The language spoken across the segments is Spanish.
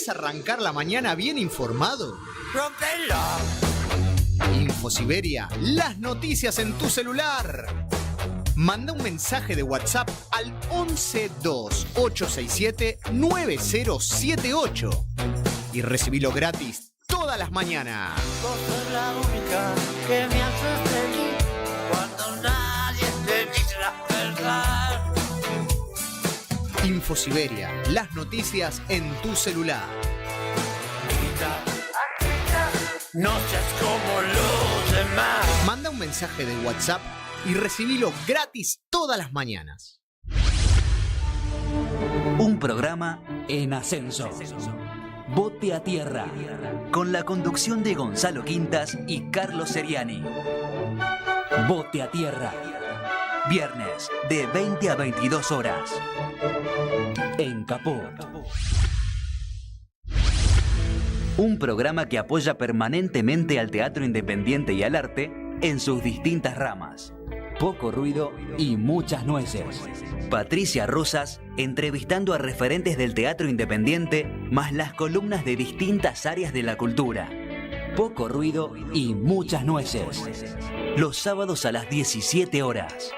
¿Querés arrancar la mañana bien informado? ¡Rompelo! InfoSiberia, las noticias en tu celular. Manda un mensaje de WhatsApp al 1128679078 y recibilo gratis todas las mañanas. Vos sos la única que me hace feliz cuando nadie te dice la verdad. InfoSiberia, las noticias en tu celular. No seas como los demás. Manda un mensaje de WhatsApp y recibilo gratis todas las mañanas. Un programa en ascenso. Bote a Tierra, con la conducción de Gonzalo Quintas y Carlos Seriani. Bote a Tierra, viernes de 20 a 22 horas. En Caput. Un programa que apoya permanentemente al teatro independiente y al arte en sus distintas ramas. Poco ruido y muchas nueces. Patricia Rosas entrevistando a referentes del teatro independiente, más las columnas de distintas áreas de la cultura. Poco ruido y muchas nueces. Los sábados a las 17 horas.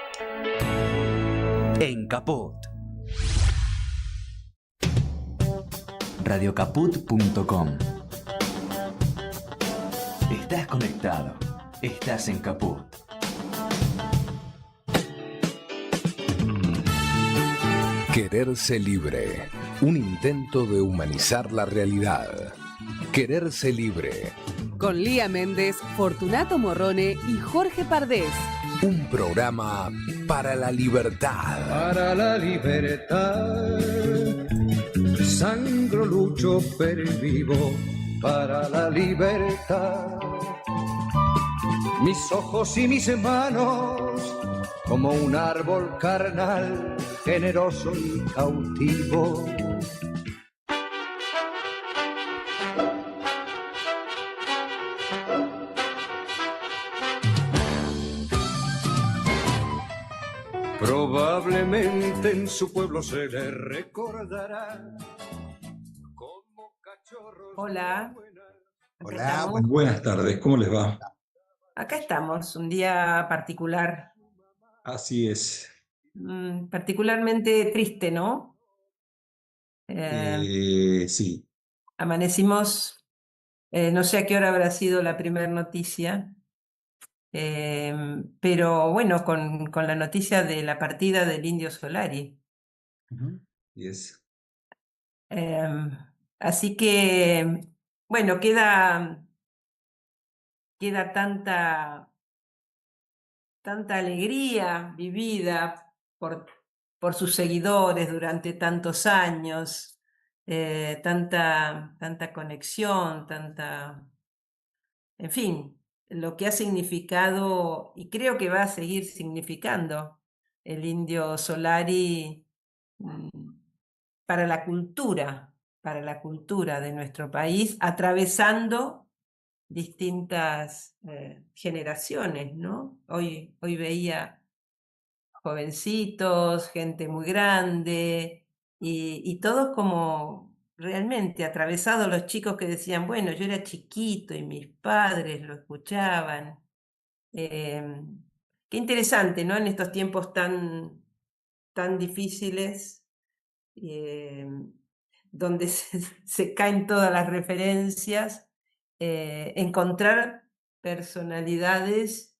En Caput. Radiocaput.com. Estás conectado. Estás en Caput. Quererse libre. Un intento de humanizar la realidad. Quererse libre. Con Lía Méndez, Fortunato Morrone y Jorge Pardés. Un programa para la libertad. Para la libertad. Sangro, lucho, pervivo para la libertad. Mis ojos y mis manos, como un árbol carnal, generoso y cautivo. Probablemente en su pueblo se le recordará como cachorros. Hola. Hola, buenas tardes, ¿cómo les va? Acá estamos, un día particular, Así es. particularmente triste, ¿no? Sí. Amanecimos, no sé a qué hora habrá sido la primera noticia, pero bueno, con la noticia de la partida del Indio Solari. Yes. Así que, bueno, queda tanta alegría vivida por sus seguidores durante tantos años, tanta conexión, en fin, lo que ha significado y creo que va a seguir significando el Indio Solari para la cultura de nuestro país, atravesando distintas generaciones, ¿no? Hoy veía jovencitos, gente muy grande, y todos como realmente atravesados, los chicos que decían, bueno, yo era chiquito y mis padres lo escuchaban. Qué interesante, ¿no? En estos tiempos tan difíciles, donde se caen todas las referencias, encontrar personalidades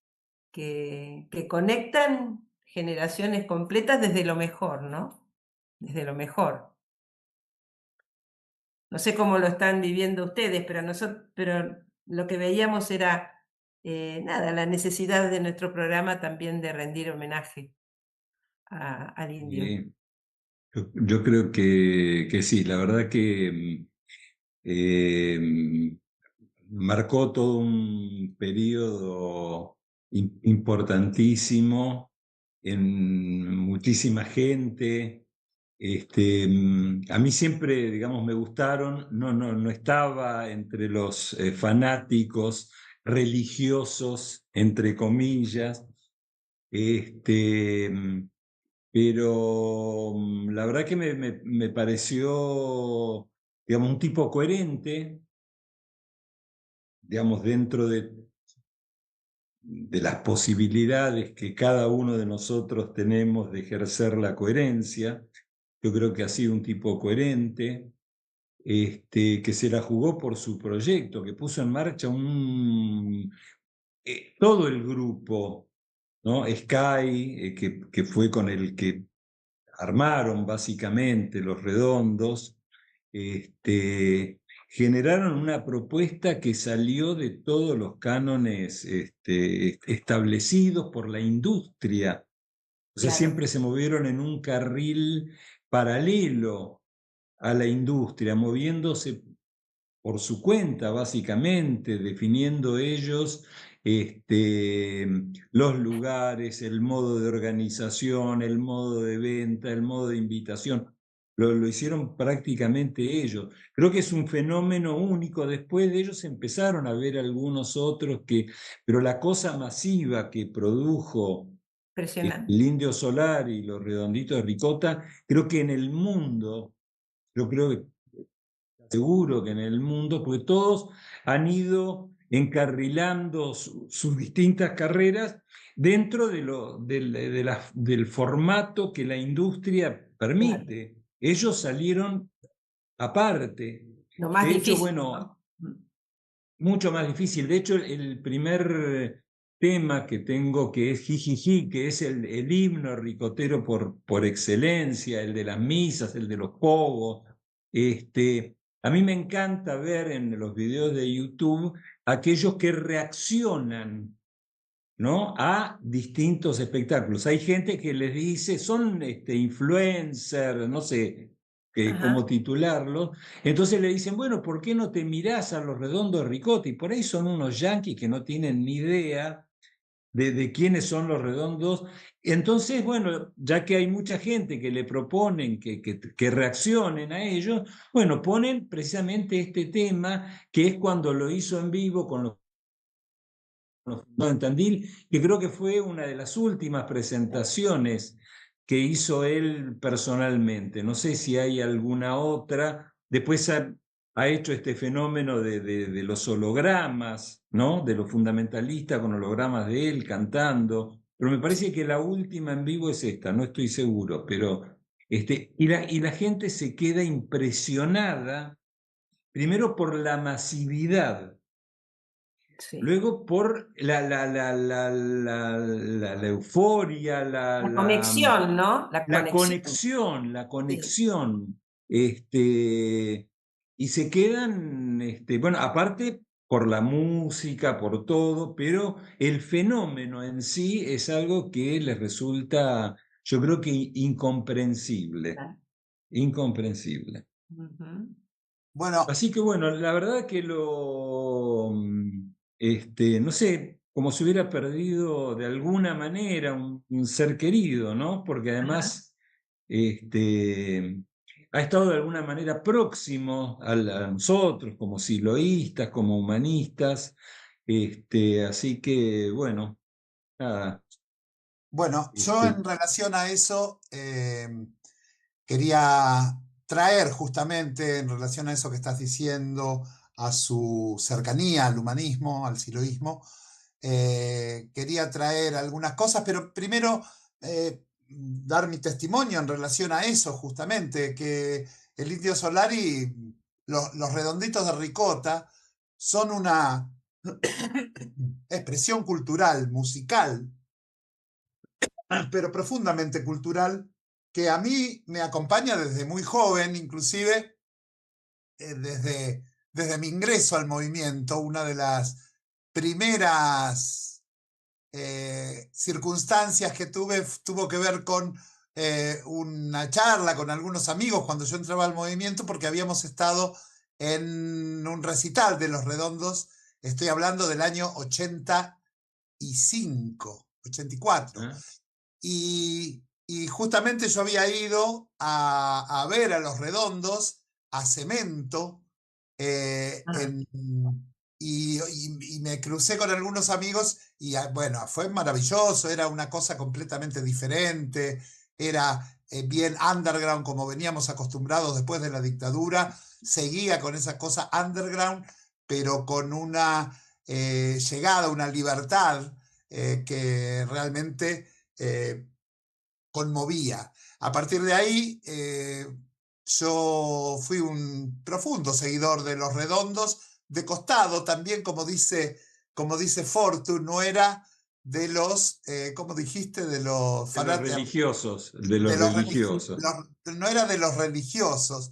que conectan generaciones completas desde lo mejor, ¿no? Desde lo mejor. No sé cómo lo están viviendo ustedes, pero lo que veíamos era, la necesidad de nuestro programa también de rendir homenaje al indio. Yo creo que sí, la verdad que marcó todo un periodo importantísimo en muchísima gente. A mí siempre, digamos, me gustaron, no estaba entre los fanáticos religiosos, entre comillas, pero la verdad que me pareció digamos, un tipo coherente, digamos, dentro de las posibilidades que cada uno de nosotros tenemos de ejercer la coherencia. Yo creo que ha sido un tipo coherente, que se la jugó por su proyecto, que puso en marcha todo el grupo, ¿no? Sky, que fue con el que armaron básicamente Los Redondos, generaron una propuesta que salió de todos los cánones establecidos por la industria. O sea, Claro. siempre se movieron en un carril paralelo a la industria, moviéndose por su cuenta, básicamente, definiendo ellos los lugares, el modo de organización, el modo de venta, el modo de invitación. Lo hicieron prácticamente ellos. Creo que es un fenómeno único. Después de ellos empezaron a ver algunos otros pero la cosa masiva que produjo Impresionante. el Indio Solar y los Redonditos de Ricota, creo que en el mundo, yo creo que seguro que en el mundo, porque todos han ido encarrilando sus distintas carreras dentro del formato que la industria permite. Ellos salieron aparte. Lo más De hecho, difícil, bueno, ¿no? mucho más difícil. De hecho, el primer tema que tengo, que es Jijiji, que es el himno ricotero por excelencia, el de las misas, el de los pogos. A mí me encanta ver en los videos de YouTube aquellos que reaccionan, ¿no?, a distintos espectáculos. Hay gente que les dice, son influencers, no sé cómo titularlos. Entonces le dicen, bueno, ¿por qué no te mirás a Los Redondos de Ricota? Y por ahí son unos yanquis que no tienen ni idea de quiénes son Los Redondos. Entonces, bueno, ya que hay mucha gente que le proponen que reaccionen a ellos, bueno, ponen precisamente este tema, que es cuando lo hizo en vivo con los en Tandil, que creo que fue una de las últimas presentaciones que hizo él personalmente. No sé si hay alguna otra. Después ha hecho este fenómeno de los hologramas, ¿no?, de los fundamentalistas con hologramas de él cantando. Pero me parece que la última en vivo es esta, no estoy seguro. Pero, y la gente se queda impresionada, primero por la masividad. Sí. Luego por la euforia, La conexión, ¿no? la conexión. Y se quedan, bueno, aparte por la música, por todo, pero el fenómeno en sí es algo que les resulta, yo creo que incomprensible. Claro. Incomprensible. Bueno, Así que bueno, la verdad que no sé, como si hubiera perdido de alguna manera un ser querido, ¿no? Porque además ha estado de alguna manera próximo a nosotros, como siloístas, como humanistas. Así que bueno, nada. Bueno, yo en relación a eso quería traer justamente en relación a eso que estás diciendo, a su cercanía al humanismo, al siloísmo, quería traer algunas cosas, pero primero dar mi testimonio en relación a eso justamente, que el Indio Solari, los Redonditos de Ricota, son una expresión cultural, musical, pero profundamente cultural, que a mí me acompaña desde muy joven, inclusive desde mi ingreso al movimiento. Una de las primeras circunstancias que tuvo que ver con una charla con algunos amigos cuando yo entraba al movimiento, porque habíamos estado en un recital de Los Redondos. Estoy hablando del año 85, 84. Y justamente yo había ido a ver a Los Redondos, a Cemento, y me crucé con algunos amigos y bueno, fue maravilloso, era una cosa completamente diferente, era bien underground como veníamos acostumbrados después de la dictadura. seguía con esa cosa underground, pero con una llegada, una libertad que realmente conmovía. A partir de ahí, yo fui un profundo seguidor de Los Redondos, de costado también, como dice Fortu, no era de los, ¿cómo dijiste? De los religiosos, no era de los religiosos,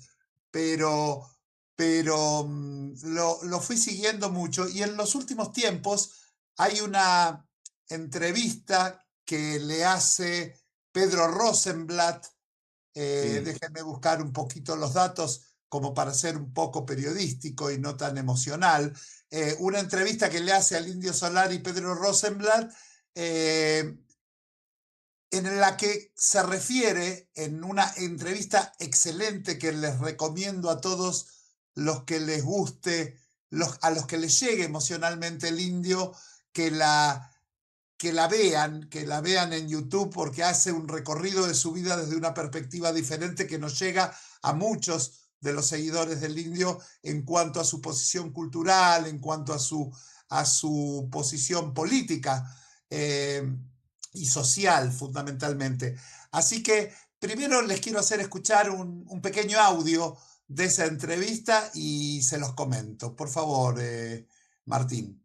pero lo fui siguiendo mucho, y en los últimos tiempos hay una entrevista que le hace Pedro Rosenblatt. Déjenme buscar un poquito los datos como para ser un poco periodístico y no tan emocional. Una entrevista que le hace al Indio Solari Pedro Rosenblatt, en la que se refiere, en una entrevista excelente que les recomiendo a todos los que les guste, a los que les llegue emocionalmente el Indio, que la vean en YouTube, porque hace un recorrido de su vida desde una perspectiva diferente que nos llega a muchos de los seguidores del Indio en cuanto a su posición cultural, en cuanto a su posición política y social, fundamentalmente. Así que primero les quiero hacer escuchar un pequeño audio de esa entrevista y se los comento. Por favor, Martín.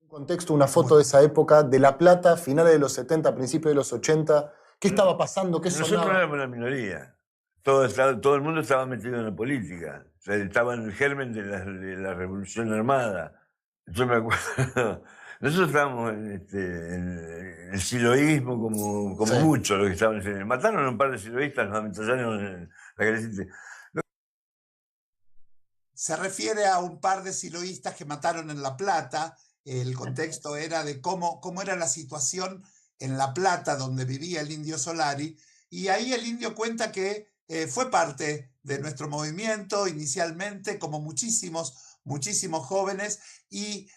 Contexto, una foto de esa época, de La Plata, finales de los 70, principios de los 80. ¿Qué estaba pasando? ¿Qué sonaba? Nosotros éramos la minoría. Todo el mundo estaba metido en la política. O sea, estaba en el germen de la Revolución Armada. Yo me acuerdo. Nosotros estábamos en el siloísmo como Sí. muchos los que estaban. Mataron a un par de siloístas, los ametrallaron en la calle. Se refiere a un par de siloístas que mataron en La Plata. El contexto era de cómo era la situación en La Plata, donde vivía el Indio Solari, y ahí el Indio cuenta que fue parte de nuestro movimiento inicialmente, como muchísimos jóvenes, y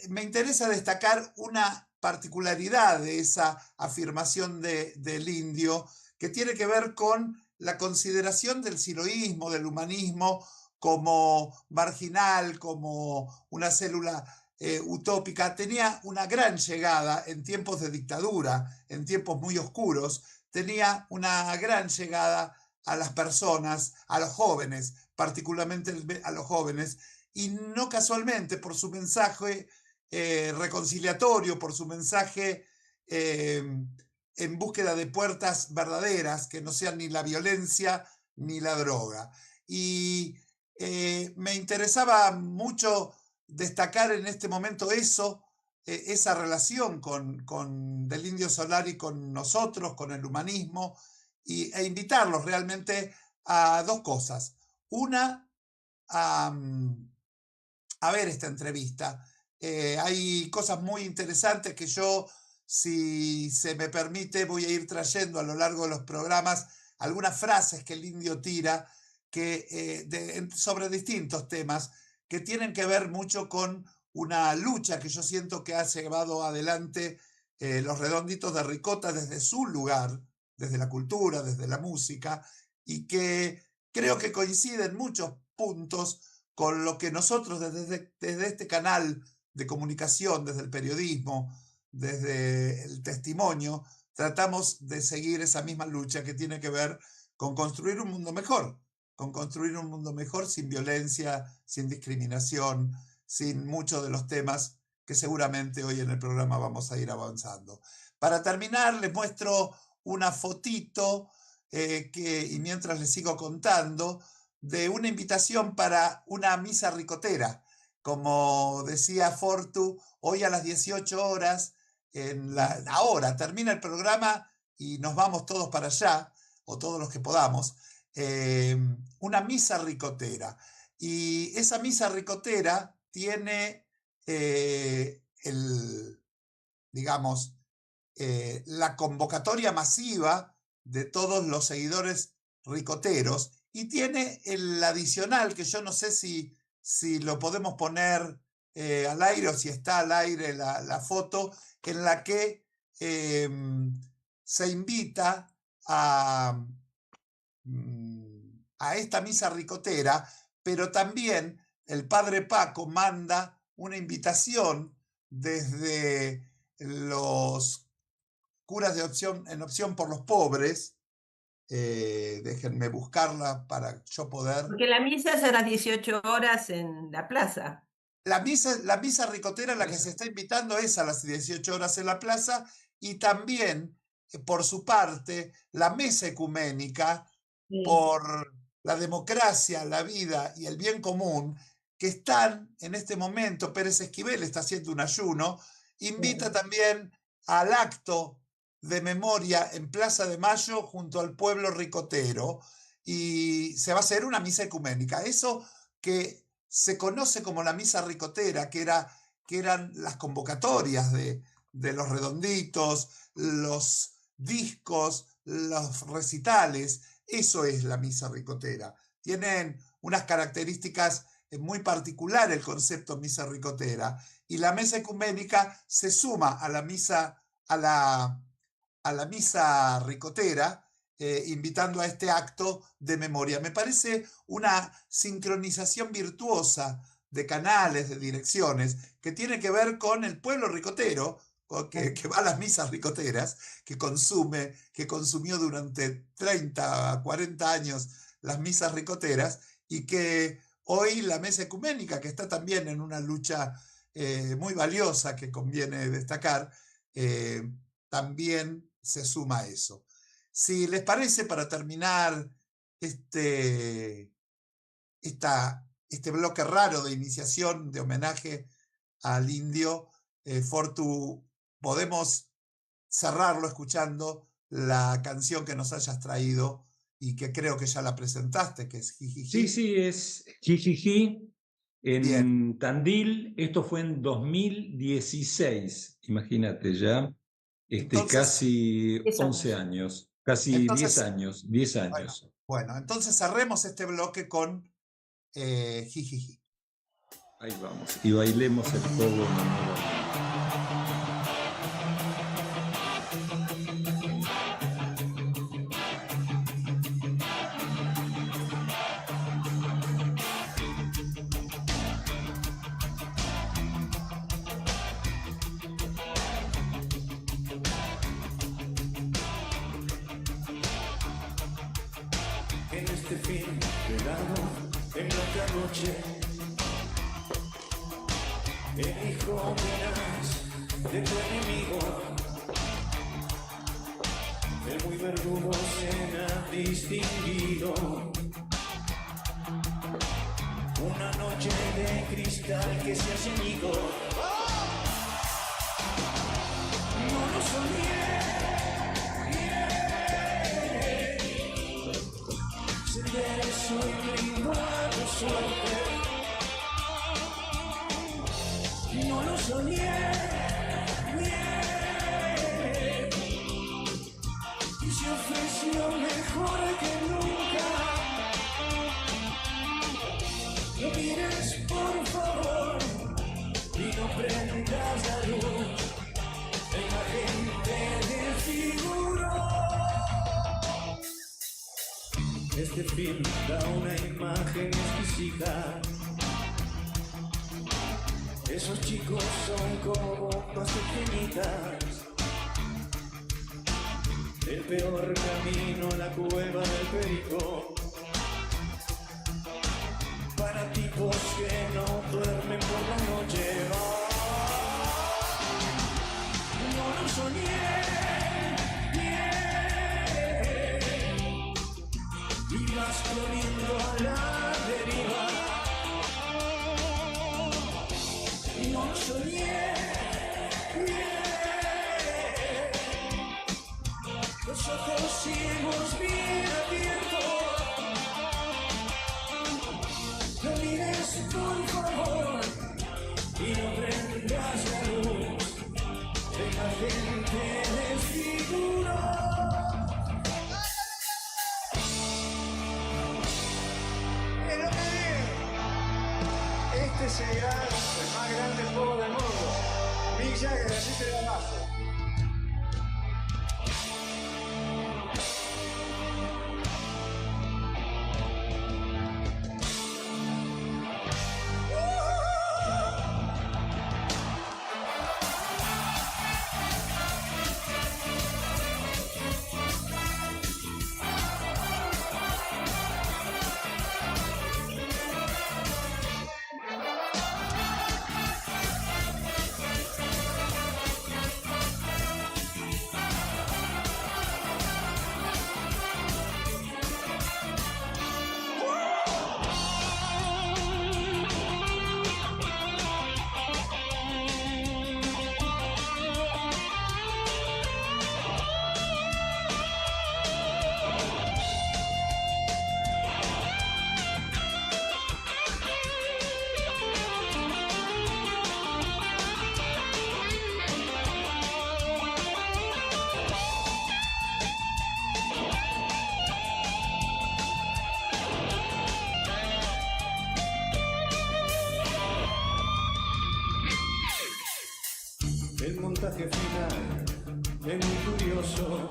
me interesa destacar una particularidad de esa afirmación del Indio, que tiene que ver con la consideración del siloísmo, del humanismo, como marginal, como una célula utópica. Tenía una gran llegada en tiempos de dictadura, en tiempos muy oscuros, tenía una gran llegada a las personas, a los jóvenes, particularmente a los jóvenes, y no casualmente por su mensaje reconciliatorio, por su mensaje en búsqueda de puertas verdaderas, que no sean ni la violencia ni la droga. Y me interesaba mucho destacar en este momento esa relación del Indio Solari con nosotros, con el humanismo, e invitarlos realmente a dos cosas. Una, a ver esta entrevista. Hay cosas muy interesantes que yo, si se me permite, voy a ir trayendo a lo largo de los programas, algunas frases que el Indio tira sobre distintos temas, que tienen que ver mucho con una lucha que yo siento que ha llevado adelante los Redonditos de Ricota desde su lugar, desde la cultura, desde la música, y que creo que coincide en muchos puntos con lo que nosotros desde este canal de comunicación, desde el periodismo, desde el testimonio, tratamos de seguir esa misma lucha que tiene que ver con construir un mundo mejor, sin violencia, sin discriminación, sin muchos de los temas que seguramente hoy en el programa vamos a ir avanzando. Para terminar, les muestro una fotito y mientras les sigo contando, de una invitación para una misa ricotera. Como decía Fortu, hoy a las 18 horas, ahora termina el programa y nos vamos todos para allá, o todos los que podamos, una misa ricotera. Y esa misa ricotera tiene la convocatoria masiva de todos los seguidores ricoteros, y tiene el adicional, que yo no sé si lo podemos poner al aire o si está al aire la foto, en la que se invita a esta misa ricotera, pero también el padre Paco manda una invitación desde los curas en opción por los pobres. Déjenme buscarla para yo poder... Porque la misa es a las 18 horas en la plaza. La misa ricotera, la que se está invitando, es a las 18 horas en la plaza, y también, por su parte, la mesa ecuménica por la democracia, la vida y el bien común, que están en este momento, Pérez Esquivel está haciendo un ayuno, invita también al acto de memoria en Plaza de Mayo junto al pueblo ricotero, y se va a hacer una misa ecuménica. Eso que se conoce como la misa ricotera, que eran las convocatorias de los redonditos, los discos, los recitales, eso es la misa ricotera. Tienen unas características muy particulares el concepto misa ricotera, y la mesa ecuménica se suma a la misa ricotera, invitando a este acto de memoria. Me parece una sincronización virtuosa de canales, de direcciones, que tiene que ver con el pueblo ricotero, que va a las misas ricoteras, que consumió durante 30, 40 años las misas ricoteras, y que hoy la mesa ecuménica, que está también en una lucha muy valiosa que conviene destacar, también se suma a eso. Si les parece, para terminar este bloque raro de iniciación, de homenaje al indio, Fortu, podemos cerrarlo escuchando la canción que nos hayas traído y que creo que ya la presentaste, que es Jijiji. Sí, es Jijiji en Bien. Tandil. Esto fue en 2016, imagínate ya. Entonces, casi 10 11 años, casi Entonces, 10 años, 10 años. Bueno, entonces cerremos este bloque con Jijiji. Ahí vamos, y bailemos el pogo. En este fin velado, en otra noche, el hijo tenaz de tu enemigo, el muy verdugo se ha distinguido. Una noche de cristal que se hace añigo. No lo soñé. Soy brindo a tu suerte. No lo soñé bien. Y se ofreció mejor que nunca. No mires por favor y no prendas la luz. La imagen te desfiguró. Este film da una imagen exquisita. Esos chicos son como bombas pequeñitas. El peor camino a la cueva del perico. Para tipos que no duermen por la noche. No lo soñé. Ibas corriendo a la deriva. No lo soñé bien. Los ojos ciegos bien abiertos. No mires por favor y no prendas la luz. La gente desfiguró. Será el más grande juego del mundo. Mick Jagger, así te da mazo. mensaje final de muy curioso.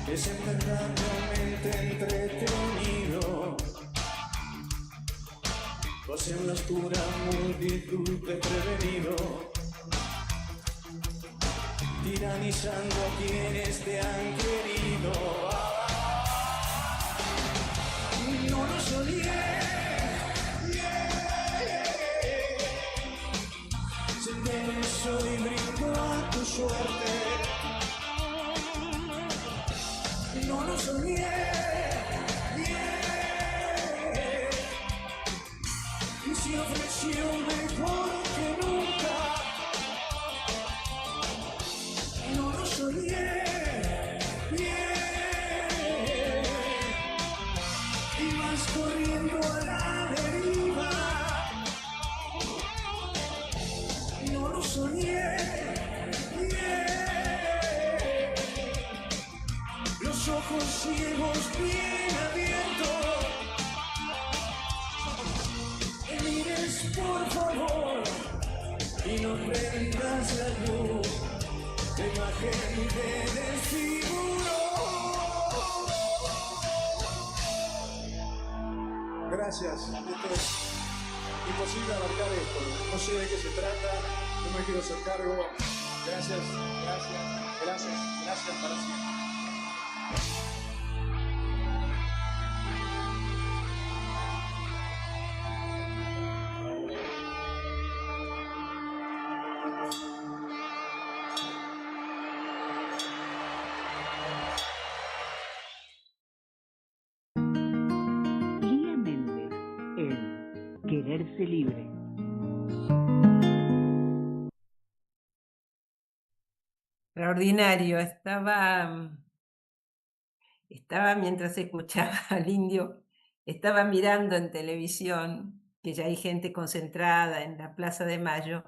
Es eternamente entretenido. Vos en la oscura multitud de prevenido, tiranizando a quienes te han querido. No lo soñé. Sé soy brindo a tu suerte. No lo soñé. Y se ofreció mejor que nunca. No lo soñé. Y vas corriendo a la deriva. No lo soñé. Los ojos ciegos bien abiertos. Mires por favor y no prendas la luz. La imagen te desfiguró. Gracias. Esto es imposible abarcar esto. No sé de qué se trata. No me quiero hacer cargo. Gracias, gracias, gracias, gracias para siempre. Lía Méndez, en Quererse Libre. Extraordinario. Estaba mientras escuchaba al Indio, estaba mirando en televisión, que ya hay gente concentrada en la Plaza de Mayo,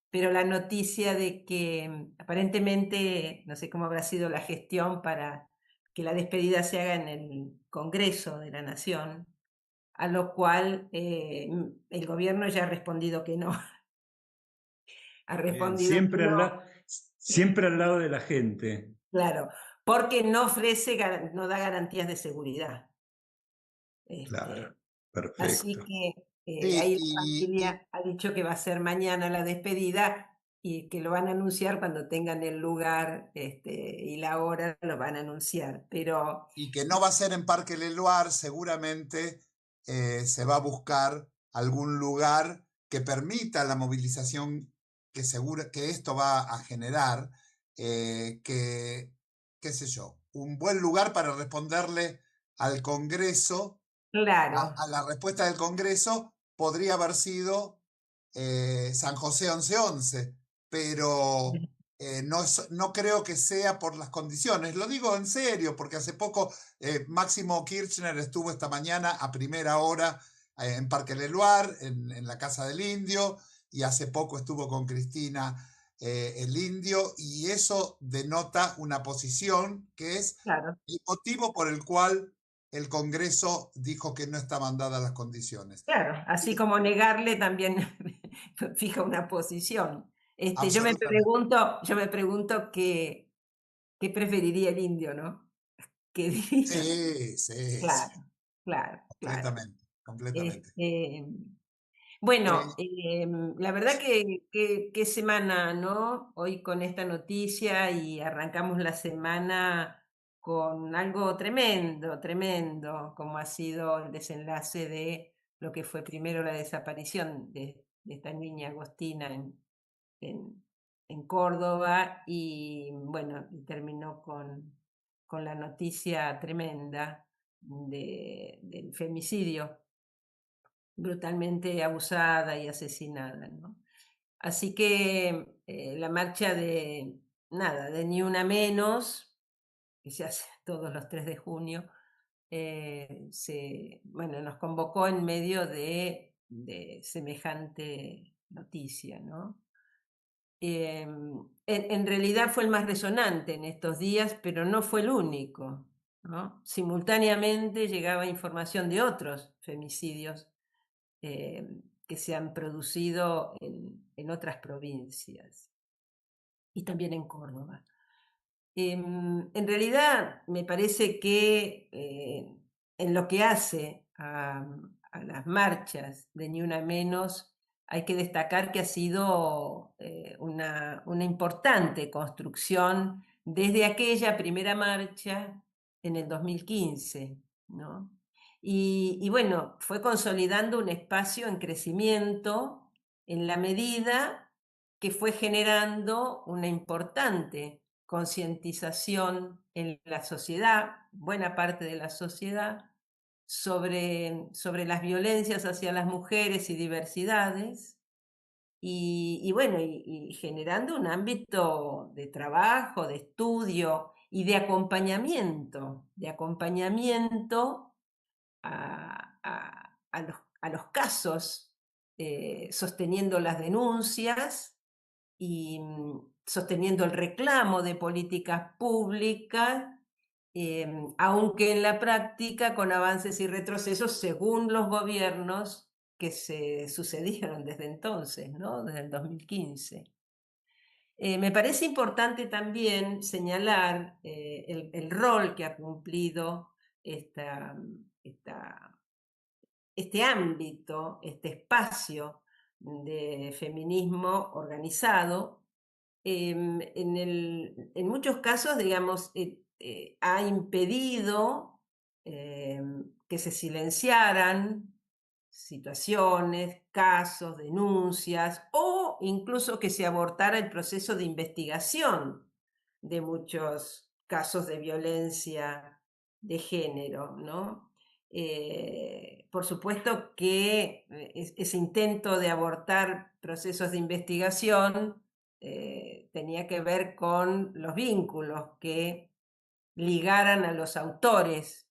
pero la noticia de que aparentemente, no sé cómo habrá sido la gestión para que la despedida se haga en el Congreso de la Nación, a lo cual el gobierno ya ha respondido que no. Ha Bien, respondido que no. siempre al lado de la gente. Claro, porque no no da garantías de seguridad. Claro, Así perfecto. que ahí la familia ha dicho que va a ser mañana la despedida y que lo van a anunciar cuando tengan el lugar y la hora, lo van a anunciar. Pero Y que no va a ser en Parque Leloir, seguramente se va a buscar algún lugar que permita la movilización que esto va a generar, qué sé yo, un buen lugar para responderle al Congreso. claro, A la respuesta del Congreso podría haber sido San José 1111, pero no creo que sea por las condiciones. Lo digo en serio, porque hace poco Máximo Kirchner estuvo esta mañana a primera hora en Parque Leloir, en la Casa del Indio, y hace poco estuvo con Cristina el Indio, y eso denota una posición que es claro. el motivo por el cual el Congreso dijo que no estaban dadas las condiciones. Claro, así como negarle también fija una posición. Yo me Absolutamente. pregunto qué preferiría el Indio, ¿no? Que diría, Sí, sí, sí, claro, claro, claro. completamente, completamente. Bueno, Eh, la verdad que qué semana, ¿no? Hoy con esta noticia y arrancamos la semana con algo tremendo, tremendo, como ha sido el desenlace de lo que fue primero la desaparición de esta niña Agostina en, en Córdoba y bueno, y terminó con la noticia tremenda del femicidio, brutalmente abusada y asesinada, ¿no? Así que la marcha de Ni Una Menos, que se hace todos los 3 de junio, nos convocó en medio de semejante noticia, ¿no? En realidad fue el más resonante en estos días, pero no fue el único, ¿no? Simultáneamente llegaba información de otros femicidios que se han producido en otras provincias y también en Córdoba. En realidad, me parece que en lo que hace a las marchas de Ni Una Menos, hay que destacar que ha sido una importante construcción desde aquella primera marcha en el 2015, ¿no? Y bueno, fue consolidando un espacio en crecimiento en la medida que fue generando una importante concientización en la sociedad, buena parte de la sociedad, sobre las violencias hacia las mujeres y diversidades, y bueno, y generando un ámbito de trabajo, de estudio y de acompañamiento a los casos, sosteniendo las denuncias y sosteniendo el reclamo de políticas públicas, aunque en la práctica con avances y retrocesos según los gobiernos que se sucedieron desde entonces, ¿no? Desde el 2015. Me parece importante también señalar el rol que ha cumplido este ámbito, este espacio de feminismo organizado. En muchos casos, digamos, ha impedido que se silenciaran situaciones, casos, denuncias, o incluso que se abortara el proceso de investigación de muchos casos de violencia de género, ¿no? Por supuesto que ese intento de abortar procesos de investigación tenía que ver con los vínculos que ligaran a los autores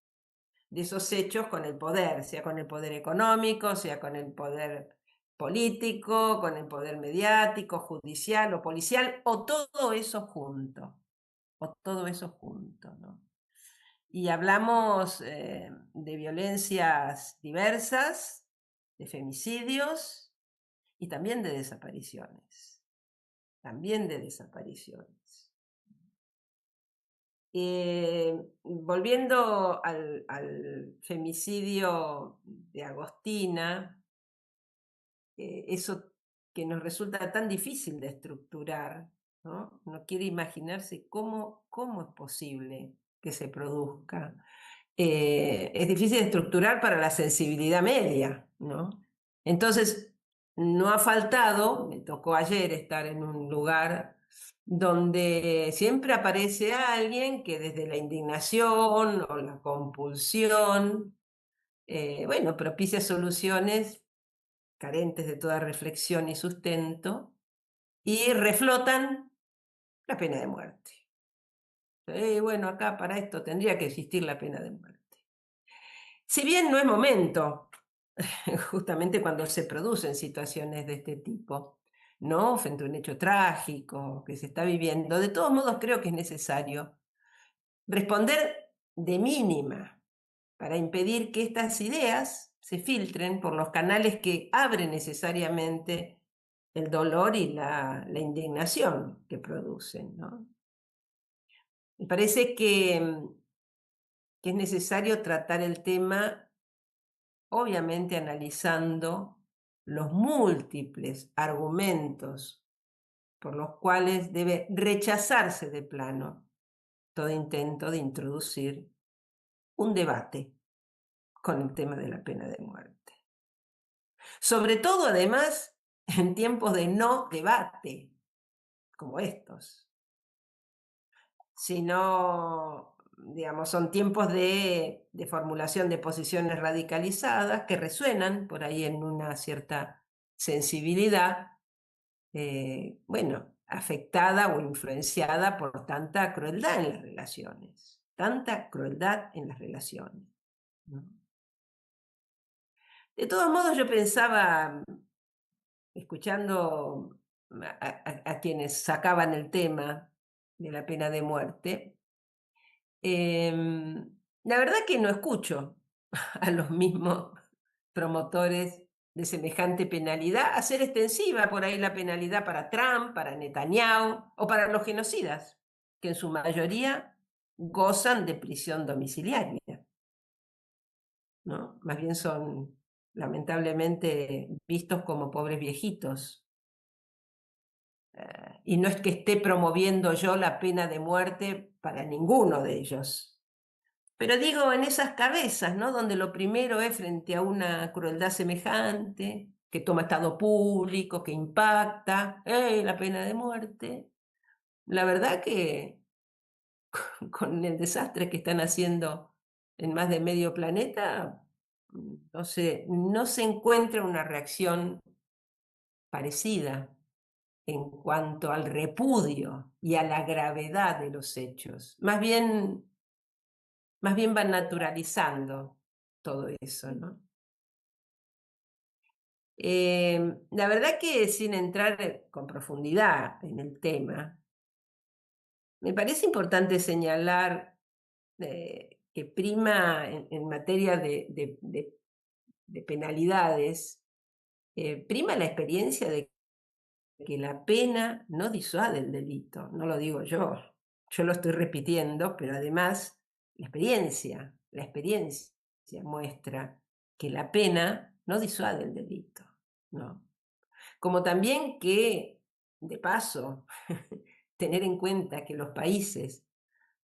de esos hechos con el poder, sea con el poder económico, sea con el poder político, con el poder mediático, judicial o policial, o todo eso junto, ¿no? Y hablamos de violencias diversas, de femicidios y también de desapariciones. Volviendo al femicidio de Agostina, eso que nos resulta tan difícil de estructurar, ¿no? Uno quiere imaginarse cómo es posible que se produzca. Es difícil de estructurar para la sensibilidad media, ¿no? Entonces, no ha faltado, me tocó ayer estar en un lugar donde siempre aparece alguien que desde la indignación o la compulsión, bueno, propicia soluciones carentes de toda reflexión y sustento, y reflotan la pena de muerte. Bueno, acá para esto tendría que existir la pena de muerte. Si bien no es momento, justamente cuando se producen situaciones de este tipo, ¿no? Frente a un hecho trágico que se está viviendo, de todos modos creo que es necesario responder de mínima para impedir que estas ideas se filtren por los canales que abren necesariamente el dolor y la indignación que producen, ¿no? Me parece que es necesario tratar el tema, obviamente analizando los múltiples argumentos por los cuales debe rechazarse de plano todo intento de introducir un debate con el tema de la pena de muerte. Sobre todo, además, en tiempos de no debate, como estos. Sino, digamos, son tiempos de formulación de posiciones radicalizadas que resuenan por ahí en una cierta sensibilidad, bueno, afectada o influenciada por tanta crueldad en las relaciones. ¿No? De todos modos, yo pensaba, escuchando a quienes sacaban el tema de la pena de muerte, la verdad que no escucho a los mismos promotores de semejante penalidad, hacer extensiva por ahí la penalidad para Trump, para Netanyahu o para los genocidas, que en su mayoría gozan de prisión domiciliaria, ¿no? Más bien son lamentablemente vistos como pobres viejitos. Y no es que esté promoviendo yo la pena de muerte para ninguno de ellos. Pero digo, en esas cabezas, ¿no? Donde lo primero es frente a una crueldad semejante, que toma estado público, que impacta, la pena de muerte. La verdad que con el desastre que están haciendo en más de medio planeta, no se encuentra una reacción parecida en cuanto al repudio y a la gravedad de los hechos. Más bien van naturalizando todo eso, ¿no? La verdad que sin entrar con profundidad en el tema, me parece importante señalar que prima en materia de penalidades, prima la experiencia de que la pena no disuade el delito. No lo digo yo lo estoy repitiendo, pero además la experiencia muestra que la pena no disuade el delito, ¿no? Como también que, de paso, tener en cuenta que los países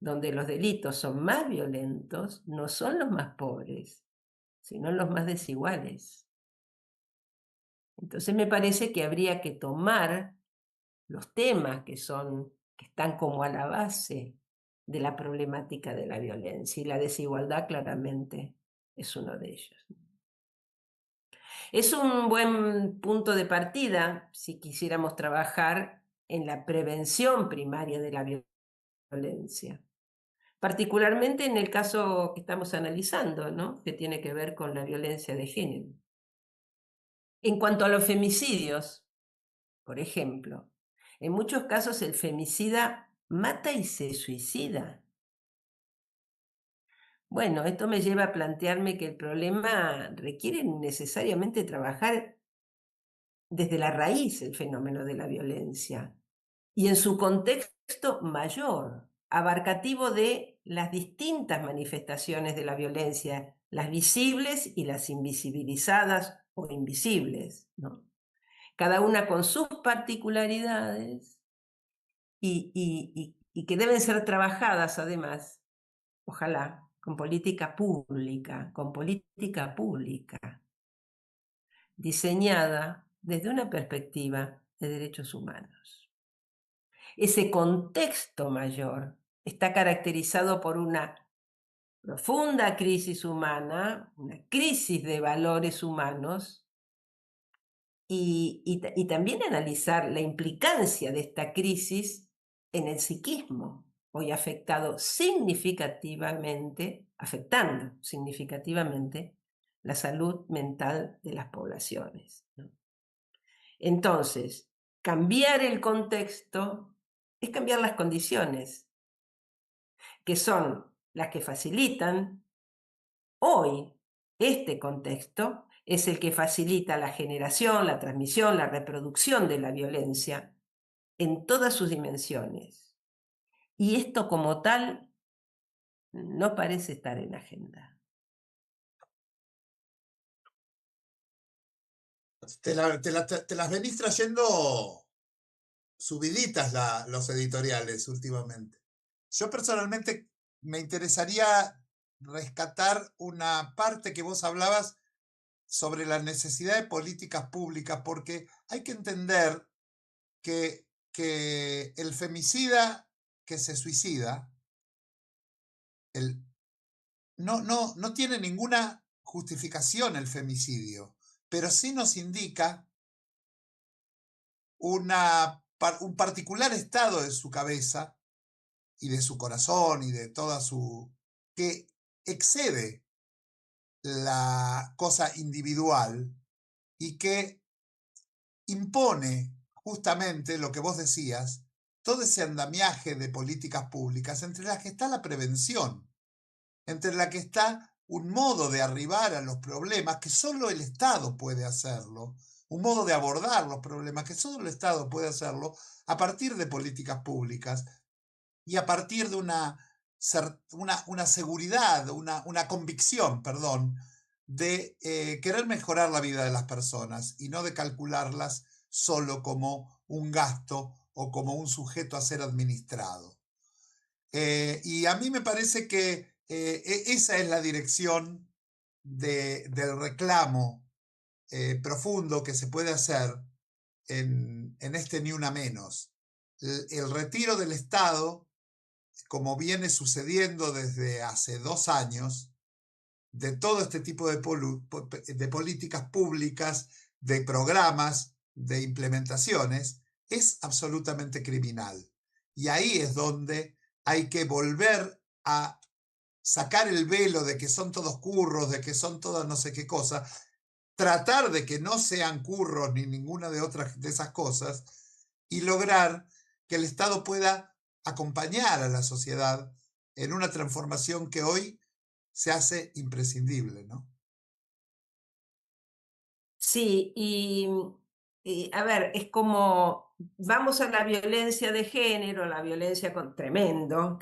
donde los delitos son más violentos no son los más pobres, sino los más desiguales. Entonces me parece que habría que tomar los temas que están como a la base de la problemática de la violencia, y la desigualdad claramente es uno de ellos. Es un buen punto de partida si quisiéramos trabajar en la prevención primaria de la violencia, particularmente en el caso que estamos analizando, ¿no? Que tiene que ver con la violencia de género. En cuanto a los femicidios, por ejemplo, en muchos casos el femicida mata y se suicida. Bueno, esto me lleva a plantearme que el problema requiere necesariamente trabajar desde la raíz el fenómeno de la violencia y en su contexto mayor, abarcativo de las distintas manifestaciones de la violencia, las visibles y las invisibilizadas o invisibles, ¿no? Cada una con sus particularidades y que deben ser trabajadas además, ojalá, con política pública, diseñada desde una perspectiva de derechos humanos. Ese contexto mayor está caracterizado por una profunda crisis humana, una crisis de valores humanos, y también analizar la implicancia de esta crisis en el psiquismo, hoy afectando significativamente la salud mental de las poblaciones, ¿no? Entonces, cambiar el contexto es cambiar las condiciones, que son las que facilitan hoy este contexto. Es el que facilita la generación, la transmisión, la reproducción de la violencia en todas sus dimensiones. Y esto como tal no parece estar en agenda. Te las venís trayendo subiditas los editoriales últimamente. Yo personalmente me interesaría rescatar una parte que vos hablabas sobre la necesidad de políticas públicas, porque hay que entender que el femicida que se suicida no tiene ninguna justificación el femicidio, pero sí nos indica un particular estado de su cabeza y de su corazón y de toda que excede la cosa individual y que impone justamente lo que vos decías, todo ese andamiaje de políticas públicas entre las que está la prevención, entre la que está un modo de arribar a los problemas que solo el Estado puede hacerlo, un modo de abordar los problemas que solo el Estado puede hacerlo a partir de políticas públicas y a partir de una seguridad, una convicción, perdón, de querer mejorar la vida de las personas y no de calcularlas solo como un gasto o como un sujeto a ser administrado. Y a mí me parece que esa es la dirección del reclamo profundo que se puede hacer en este Ni Una Menos. El retiro del Estado, como viene sucediendo desde hace 2 años, de todo este tipo de políticas públicas, de programas, de implementaciones, es absolutamente criminal. Y ahí es donde hay que volver a sacar el velo de que son todos curros, de que son todas no sé qué cosa, tratar de que no sean curros ni ninguna de esas cosas y lograr que el Estado pueda acompañar a la sociedad en una transformación que hoy se hace imprescindible, ¿no? Sí, y a ver, es como vamos a la violencia de género, la violencia tremendo,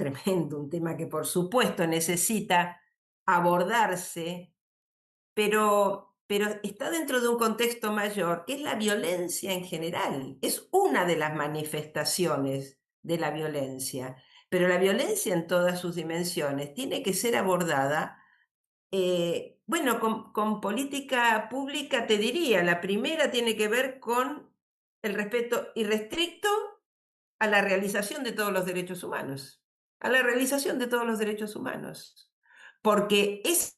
un tema que por supuesto necesita abordarse, pero está dentro de un contexto mayor, que es la violencia en general. Es una de las manifestaciones de la violencia, pero la violencia en todas sus dimensiones tiene que ser abordada. Bueno, con política pública te diría, la primera tiene que ver con el respeto irrestricto a la realización de todos los derechos humanos, a la realización de todos los derechos humanos, porque ese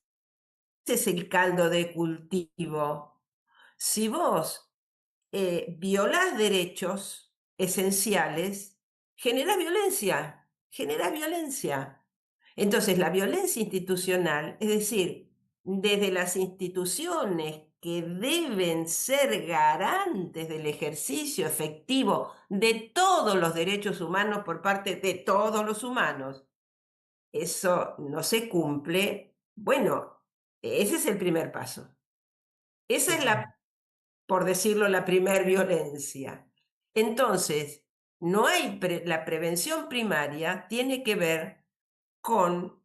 es el caldo de cultivo. Si vos violás derechos esenciales, generás violencia. Entonces, la violencia institucional, es decir, desde las instituciones que deben ser garantes del ejercicio efectivo de todos los derechos humanos por parte de todos los humanos, eso no se cumple. Bueno, ese es el primer paso. Esa es por decirlo, la primer violencia. Entonces, no hay la prevención primaria tiene que ver con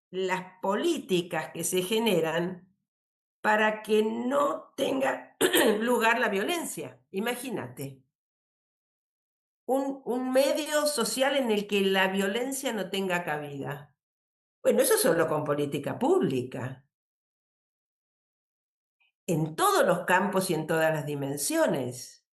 las políticas que se generan para que no tenga lugar la violencia. Imagínate, un medio social en el que la violencia no tenga cabida. Bueno, eso solo con política pública. En todos los campos y en todas las dimensiones,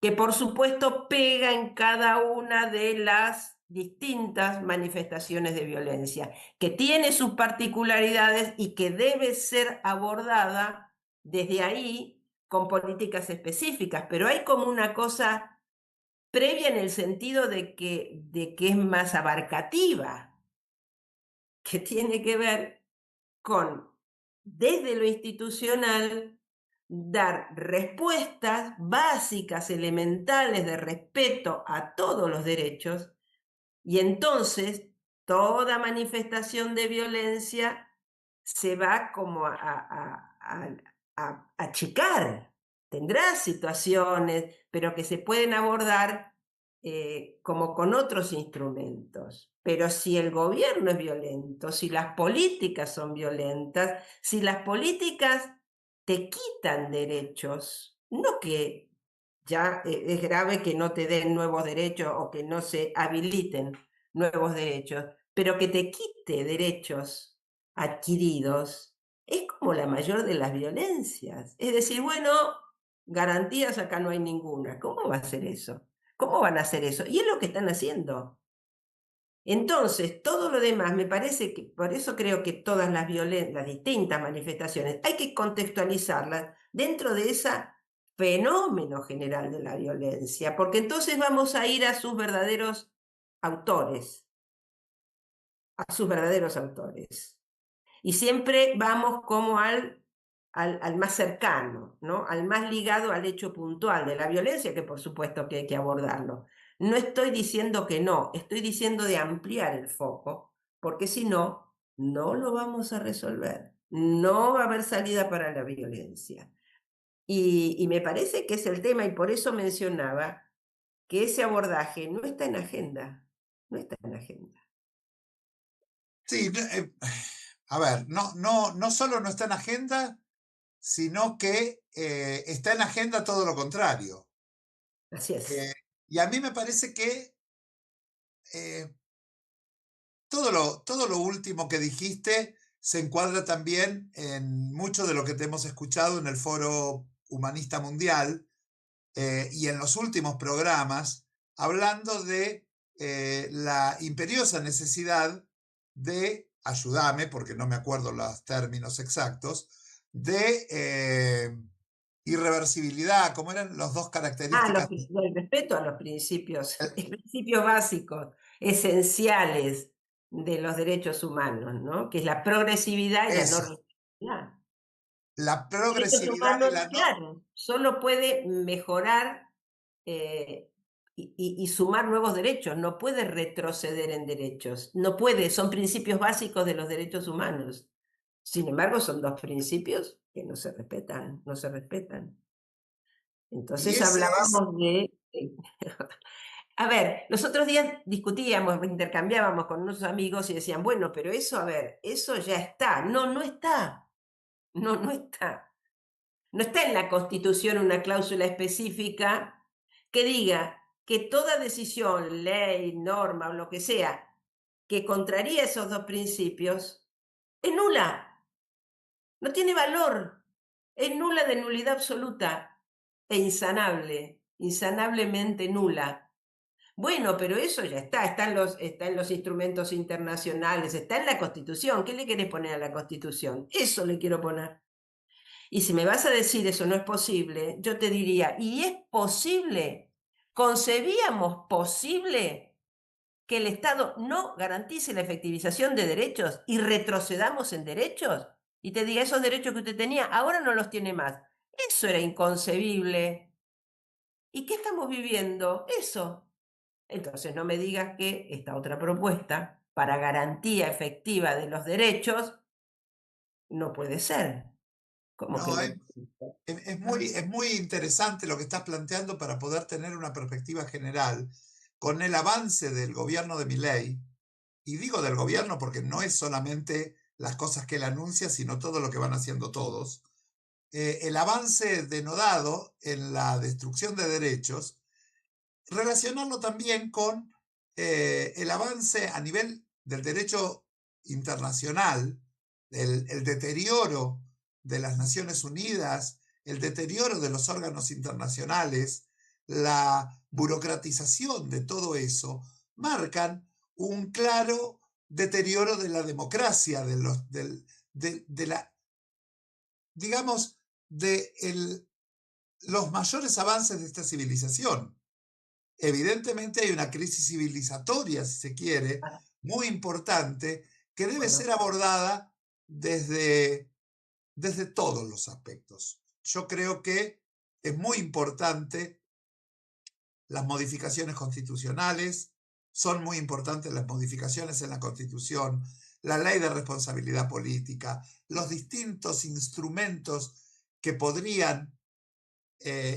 que por supuesto pega en cada una de las distintas manifestaciones de violencia, que tiene sus particularidades y que debe ser abordada desde ahí con políticas específicas, pero hay como una cosa previa en el sentido de que es más abarcativa, que tiene que ver con, desde lo institucional, dar respuestas básicas, elementales de respeto a todos los derechos, y entonces toda manifestación de violencia se va como a achicar. Tendrá situaciones, pero que se pueden abordar como con otros instrumentos. Pero si el gobierno es violento, si las políticas son violentas, si las políticas te quitan derechos, no que ya es grave que no te den nuevos derechos o que no se habiliten nuevos derechos, pero que te quite derechos adquiridos, es como la mayor de las violencias. Es decir, bueno, garantías acá no hay ninguna. ¿Cómo va a ser eso? ¿Cómo van a hacer eso? Y es lo que están haciendo. Entonces, todo lo demás, me parece que, por eso creo que todas las distintas manifestaciones, hay que contextualizarlas dentro de ese fenómeno general de la violencia, porque entonces vamos a ir a sus verdaderos autores, Y siempre vamos como al más cercano, ¿no? Al más ligado al hecho puntual de la violencia, que por supuesto que hay que abordarlo. No estoy diciendo que no, estoy diciendo de ampliar el foco, porque si no, no lo vamos a resolver. no va a haber salida para la violencia. Y me parece que es el tema, y por eso mencionaba que ese abordaje no está en agenda, no está en agenda. Sí, a ver, no solo no está en agenda, sino que está en agenda todo lo contrario. Así es. Y a mí me parece que todo lo último que dijiste se encuadra también en mucho de lo que te hemos escuchado en el Foro Humanista Mundial y en los últimos programas, hablando de la imperiosa necesidad de, ayúdame porque no me acuerdo los términos exactos, de irreversibilidad, ¿cómo eran los dos características? El respeto a los principios básicos, esenciales de los derechos humanos, ¿no? Que es la progresividad y la no regresividad. La Derechos progresividad humanos, y la no... claro, solo puede mejorar y sumar nuevos derechos, no puede retroceder en derechos, no puede, son principios básicos de los derechos humanos. Sin embargo, son dos principios que no se respetan, no se respetan. Entonces hablábamos de... A ver, los otros días discutíamos, intercambiábamos con unos amigos y decían, bueno, pero eso, a ver, eso ya está. No, no está. No está. No está en la Constitución una cláusula específica que diga que toda decisión, ley, norma o lo que sea que contraría esos dos principios es nula. No tiene valor. Es nula de nulidad absoluta e insanable, insanablemente nula. Bueno, pero eso ya está en los instrumentos internacionales, está en la Constitución. ¿Qué le querés poner a la Constitución? Eso le quiero poner. Y si me vas a decir eso no es posible, yo te diría, ¿y es posible? ¿Concebíamos posible que el Estado no garantice la efectivización de derechos y retrocedamos en derechos? Y te diga, esos derechos que usted tenía, ahora no los tiene más. Eso era inconcebible. ¿Y qué estamos viviendo? Eso. Entonces no me digas que esta otra propuesta para garantía efectiva de los derechos no puede ser. ¿Cómo que no? Es muy interesante lo que estás planteando para poder tener una perspectiva general con el avance del gobierno de Milei, y digo del gobierno porque no es solamente las cosas que él anuncia, sino todo lo que van haciendo todos, el avance denodado en la destrucción de derechos, relacionarlo también con el avance a nivel del derecho internacional, el deterioro de las Naciones Unidas, el deterioro de los órganos internacionales, la burocratización de todo eso, marcan un claro deterioro de la democracia, digamos, los mayores avances de esta civilización. Evidentemente hay una crisis civilizatoria, si se quiere, muy importante, que debe ser abordada desde todos los aspectos. Yo creo que es muy importante las modificaciones constitucionales, son muy importantes las modificaciones en la Constitución, la ley de responsabilidad política, los distintos instrumentos que podrían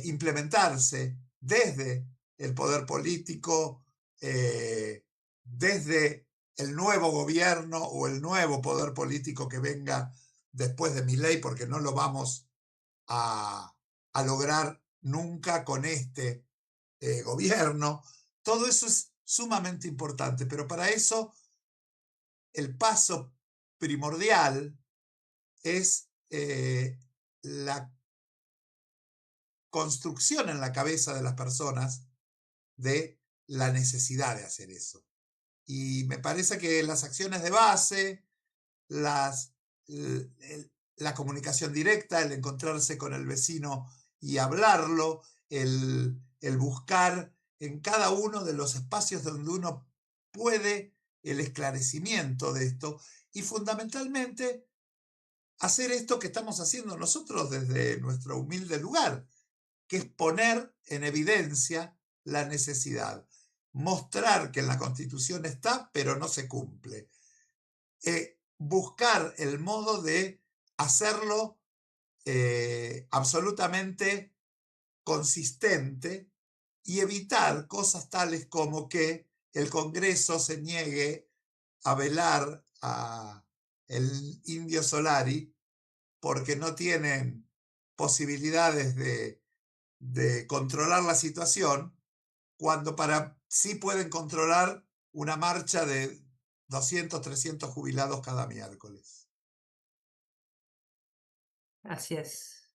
implementarse desde el poder político, desde el nuevo gobierno o el nuevo poder político que venga después de Milei, porque no lo vamos a lograr nunca con este gobierno. Todo eso es sumamente importante, pero para eso el paso primordial es la construcción en la cabeza de las personas de la necesidad de hacer eso. Y me parece que las acciones de base, la comunicación directa, el encontrarse con el vecino y hablarlo, el buscar en cada uno de los espacios donde uno puede el esclarecimiento de esto y fundamentalmente hacer esto que estamos haciendo nosotros desde nuestro humilde lugar, que es poner en evidencia la necesidad, mostrar que en la Constitución está, pero no se cumple, buscar el modo de hacerlo absolutamente consistente y evitar cosas tales como que el Congreso se niegue a velar a el Indio Solari porque no tienen posibilidades de controlar la situación, cuando sí pueden controlar una marcha de 200, 300 jubilados cada miércoles. Así es.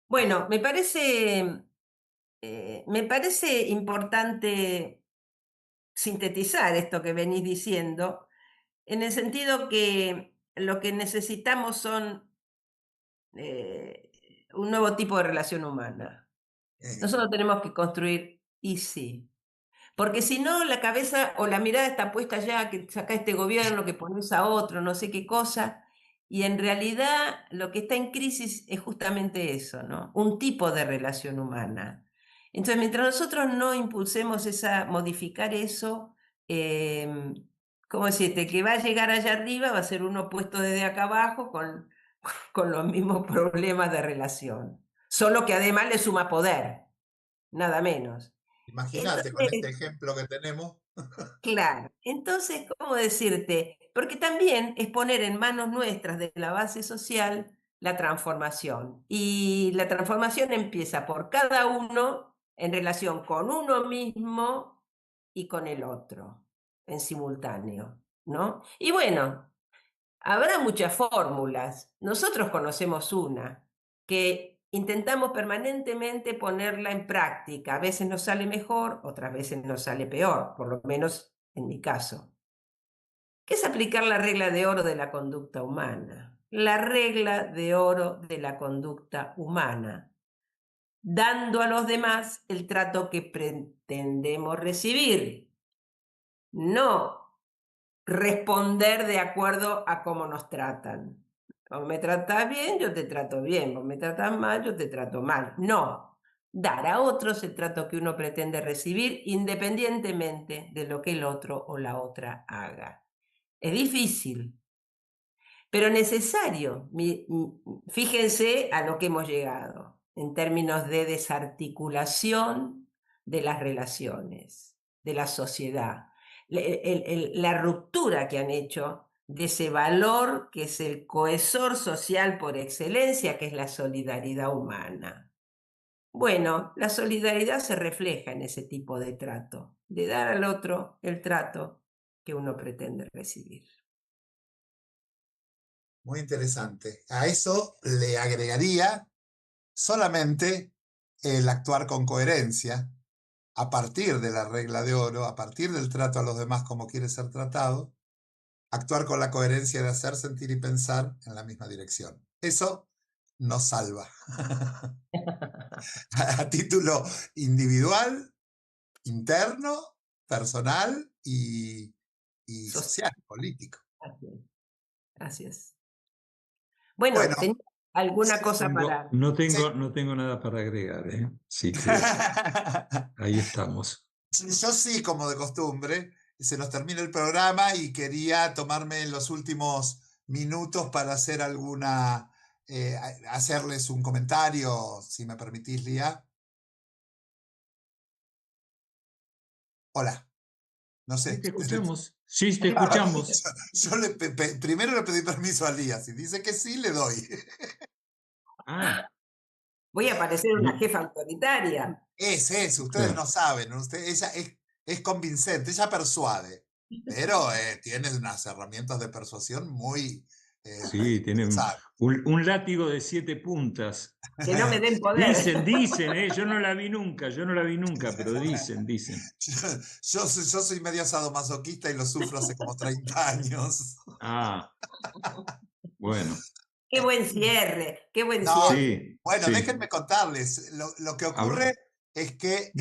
Bueno, me parece importante sintetizar esto que venís diciendo, en el sentido que lo que necesitamos son un nuevo tipo de relación humana. Nosotros tenemos que construir, y sí, porque si no, la cabeza o la mirada está puesta ya, que saca este gobierno, que pones a otro, no sé qué cosa, y en realidad lo que está en crisis es justamente eso, ¿no? Un tipo de relación humana. Entonces, mientras nosotros no impulsemos modificar eso, ¿cómo decirte? Que va a llegar allá arriba, va a ser uno puesto desde acá abajo con los mismos problemas de relación. Solo que además le suma poder, nada menos. Imagínate con este ejemplo que tenemos. Claro, entonces, ¿cómo decirte? Porque también es poner en manos nuestras de la base social la transformación. Y la transformación empieza por cada uno en relación con uno mismo y con el otro, en simultáneo, ¿no? Y bueno, habrá muchas fórmulas. Nosotros conocemos una que intentamos permanentemente ponerla en práctica. A veces nos sale mejor, otras veces nos sale peor, por lo menos en mi caso. ¿Qué es aplicar la regla de oro de la conducta humana? La regla de oro de la conducta humana, dando a los demás el trato que pretendemos recibir. No responder de acuerdo a cómo nos tratan. Vos me tratás bien, yo te trato bien. Vos me tratás mal, yo te trato mal. No. Dar a otros el trato que uno pretende recibir independientemente de lo que el otro o la otra haga. Es difícil, pero necesario. Fíjense a lo que hemos llegado en términos de desarticulación de las relaciones, de la sociedad. La ruptura que han hecho de ese valor que es el cohesor social por excelencia, que es la solidaridad humana. Bueno, la solidaridad se refleja en ese tipo de trato, de dar al otro el trato que uno pretende recibir. Muy interesante. A eso le agregaría solamente el actuar con coherencia, a partir de la regla de oro, a partir del trato a los demás como quiere ser tratado, actuar con la coherencia de hacer, sentir y pensar en la misma dirección. Eso nos salva. A título individual, interno, personal y social, político. Así es. Bueno, ¿tenía alguna cosa para...? No tengo nada para agregar, ¿eh? Sí, ahí estamos. Yo sí, como de costumbre, se nos termina el programa y quería tomarme los últimos minutos para hacer hacerles un comentario, si me permitís, Lía. Hola. No sé. Sí, te escuchamos. Sí, te escuchamos. Yo primero le pedí permiso a Lía. Si dice que sí, le doy. Voy a parecer una jefa autoritaria. Ustedes no saben. Ella es convincente, ella persuade. Pero tiene unas herramientas de persuasión muy... sí, tiene un látigo de 7 puntas. Que no me den poder. Dicen, yo no la vi nunca, pero dicen. Yo soy medio sadomasoquista y lo sufro hace como 30 años. Bueno. Qué buen cierre, qué buen cierre. Sí, bueno, déjenme contarles. Lo que ocurre es que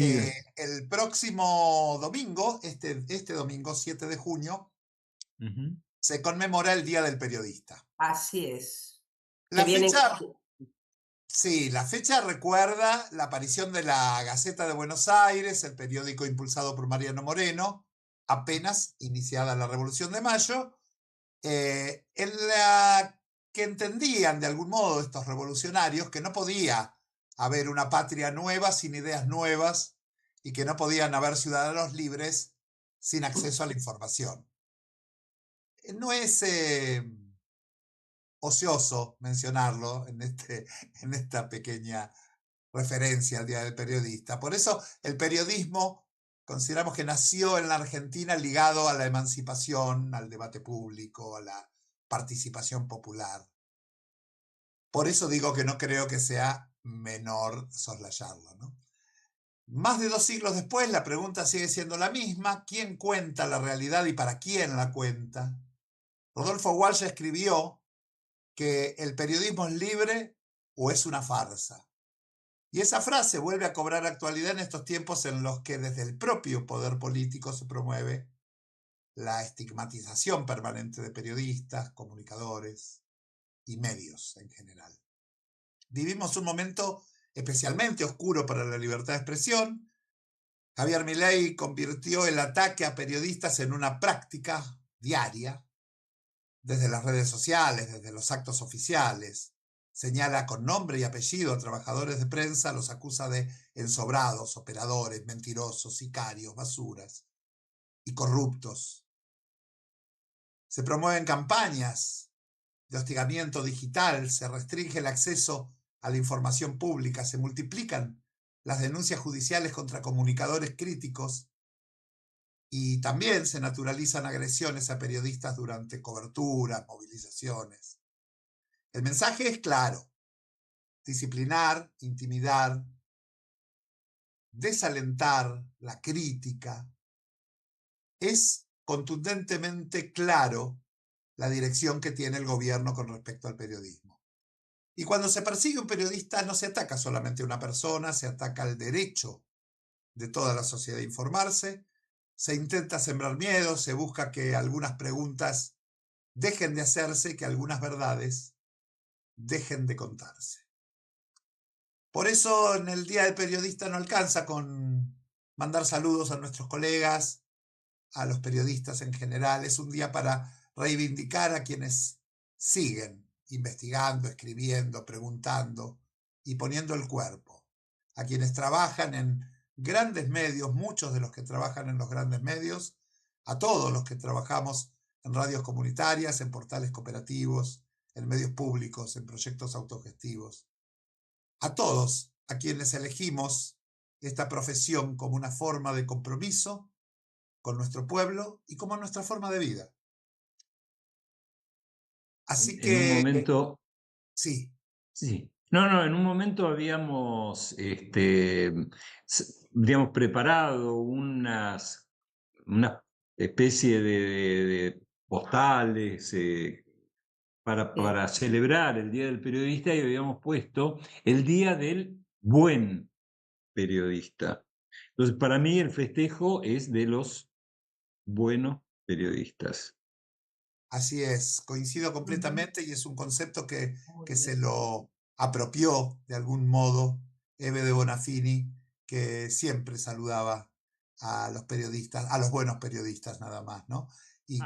el próximo domingo, este domingo 7 de junio, se conmemora el Día del Periodista. Así es. La fecha recuerda la aparición de la Gaceta de Buenos Aires, el periódico impulsado por Mariano Moreno, apenas iniciada la Revolución de Mayo. En la que entendían de algún modo estos revolucionarios que no podía haber una patria nueva sin ideas nuevas y que no podían haber ciudadanos libres sin acceso a la información. No es ocioso mencionarlo en esta pequeña referencia al Día del Periodista. Por eso el periodismo consideramos que nació en la Argentina ligado a la emancipación, al debate público, a la participación popular. Por eso digo que no creo que sea menor soslayarlo, ¿no? Más de 2 siglos después, la pregunta sigue siendo la misma: ¿quién cuenta la realidad y para quién la cuenta? Rodolfo Walsh escribió que el periodismo es libre o es una farsa. Y esa frase vuelve a cobrar actualidad en estos tiempos en los que desde el propio poder político se promueve la estigmatización permanente de periodistas, comunicadores y medios en general. Vivimos un momento especialmente oscuro para la libertad de expresión. Javier Milei convirtió el ataque a periodistas en una práctica diaria, desde las redes sociales, desde los actos oficiales. Señala con nombre y apellido a trabajadores de prensa, los acusa de ensobrados, operadores, mentirosos, sicarios, basuras y corruptos. Se promueven campañas de hostigamiento digital, se restringe el acceso a la información pública, se multiplican las denuncias judiciales contra comunicadores críticos y también se naturalizan agresiones a periodistas durante coberturas, movilizaciones. El mensaje es claro: disciplinar, intimidar, desalentar la crítica. Es contundentemente claro la dirección que tiene el gobierno con respecto al periodismo. Y cuando se persigue a un periodista no se ataca solamente a una persona, se ataca al derecho de toda la sociedad a informarse, se intenta sembrar miedo, se busca que algunas preguntas dejen de hacerse, que algunas verdades dejen de contarse. Por eso en el Día del Periodista no alcanza con mandar saludos a nuestros colegas, a los periodistas en general. Es un día para reivindicar a quienes siguen investigando, escribiendo, preguntando y poniendo el cuerpo. A quienes trabajan en grandes medios, muchos de los que trabajan en los grandes medios, a todos los que trabajamos en radios comunitarias, en portales cooperativos, en medios públicos, en proyectos autogestivos. A todos a quienes elegimos esta profesión como una forma de compromiso con nuestro pueblo y como nuestra forma de vida. Así que... En un momento... Sí. Sí. No, en un momento habíamos, digamos, preparado una especie de postales para celebrar el Día del Periodista y habíamos puesto el Día del Buen Periodista. Entonces, para mí el festejo es de los buenos periodistas. Así es, coincido completamente y es un concepto que se lo apropió de algún modo Eve de Bonafini, que siempre saludaba a los periodistas, a los buenos periodistas nada más, ¿no? Y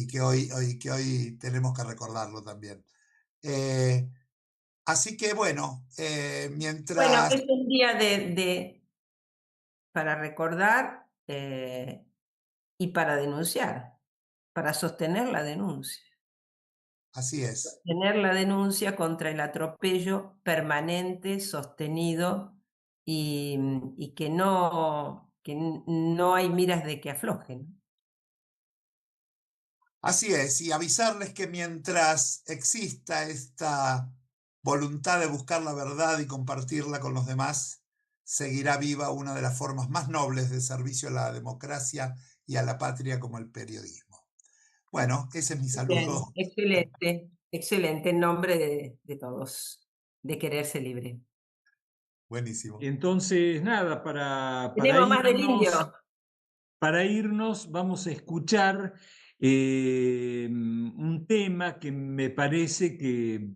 que hoy tenemos que recordarlo también. Así que bueno, mientras... Bueno, es un día para recordar y para denunciar, para sostener la denuncia. Así es. Sostener la denuncia contra el atropello permanente, sostenido y que no hay miras de que aflojen. Así es, y avisarles que mientras exista esta voluntad de buscar la verdad y compartirla con los demás, seguirá viva una de las formas más nobles de servicio a la democracia y a la patria como el periodismo. Bueno, ese es mi saludo. Bien, excelente, excelente, en nombre de todos, de Quererse Libre. Buenísimo. Entonces, nada, Tenemos más del indio. Para irnos vamos a escuchar un tema que me parece que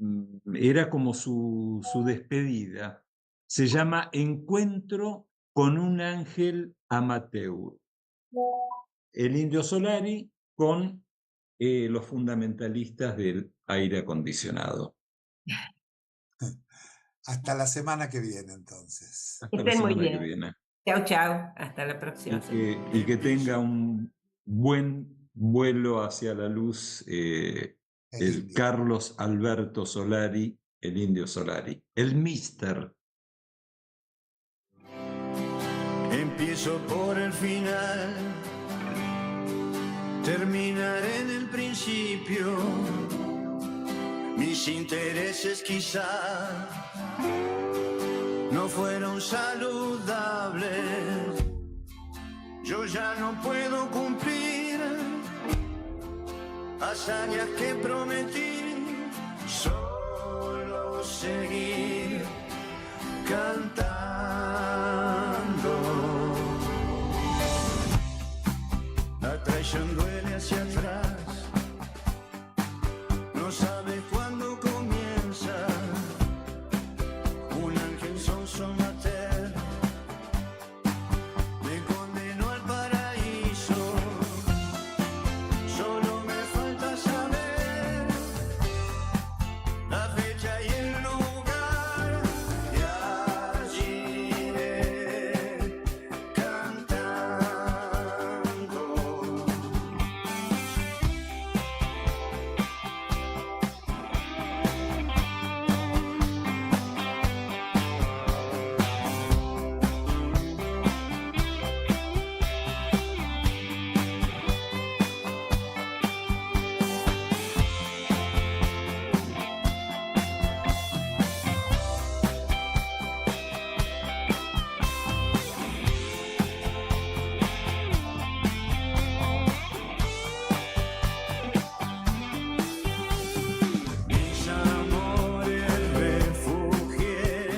era como su despedida. Se llama Encuentro con un ángel amateur. El Indio Solari con los fundamentalistas del aire acondicionado. Hasta la semana que viene, entonces. Hasta la Estén muy semana que bien. viene. Chau, chau. Hasta la próxima. Y que tenga un buen vuelo hacia la luz el Carlos Alberto Solari, el Indio Solari, el Mister. Empiezo por el final, terminaré en el principio. Mis intereses quizá no fueron saludables. Yo ya no puedo cumplir hazañas que prometí, solo seguir cantando. La traición duele hacia atrás, no sabe cuándo comienza. Un ángel sonso mater me condenó al paraíso. Solo me falta saber la fecha y el lugar, y allí iré cantando. Mis amores refugié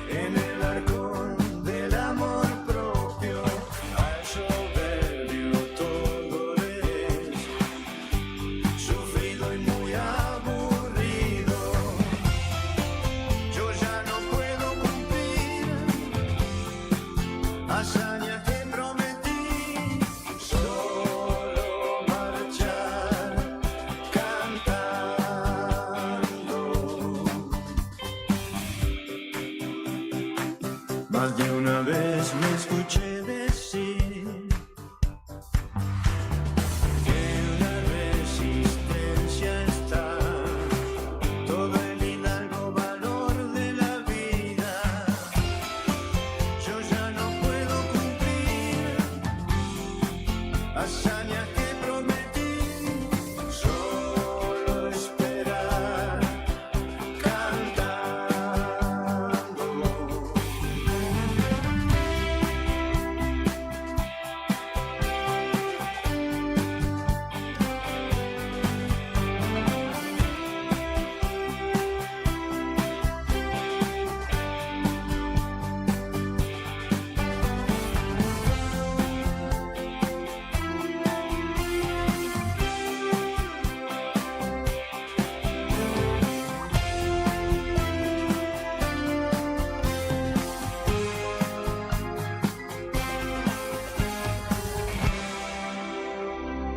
en el arcón del amor propio. Al soberbio todo es sufrido y muy aburrido. Yo ya no puedo cumplir hazañas que prometí, solo marchar cantando. Más de una vez me escuché